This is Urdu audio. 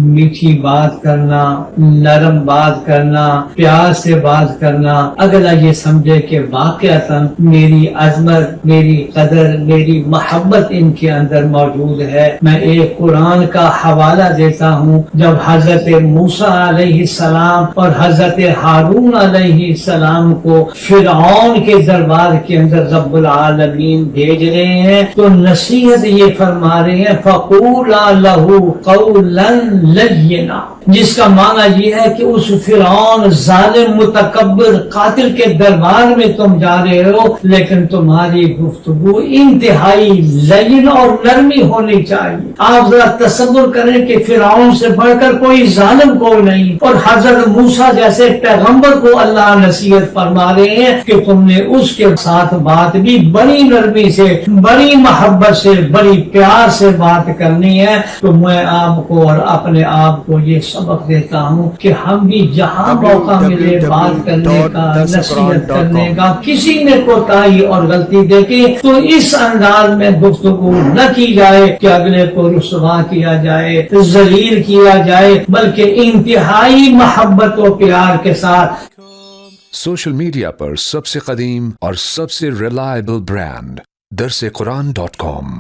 میٹھی بات کرنا، نرم بات کرنا، پیار سے بات کرنا، اگلا یہ سمجھے کہ واقعتاً میری عظمت، میری قدر، میری محبت ان کے اندر موجود ہے۔ میں ایک قرآن کا حوالہ دیتا ہوں، جب حضرت موسیٰ علیہ السلام اور حضرت ہارون علیہ السلام کو فرعون کے دربار کے اندر رب العالمین بھیج رہے ہیں تو نصیحت یہ فرما رہے ہیں فَقُولَا لَهُ قَوْلًا لَيِّنًا، جس کا معنی یہ ہے کہ اس فرعون ظالم متکبر قاتل کے دربار میں تم جا رہے ہو، لیکن تمہاری گفتگو انتہائی لین اور نرمی ہونی چاہیے۔ آپ ذرا تصور کریں کہ فرعون سے بڑھ کر کوئی ظالم کوئی نہیں، اور حضرت موسیٰ جیسے پیغمبر کو اللہ نصیحت فرما رہے ہیں کہ تم نے اس کے ساتھ بات بھی بڑی نرمی سے، بڑی محبت سے، بڑی پیار سے بات کرنی ہے۔ تو میں آپ کو اور اپنے آپ کو یہ سبق دیتا ہوں کہ ہم بھی جہاں موقع ملے بات کرنے کا، نصیحت کرنے کا، کسی نے کوتاہی اور غلطی دیکھی تو اس انداز میں گفتگو نہ کی جائے کہ اگلے کو رسوا کیا جائے، ذلیل کیا جائے، بلکہ انتہائی محبت و پیار کے ساتھ۔ سوشل میڈیا پر سب سے قدیم اور سب سے ریلائبل برانڈ درسقرآن.com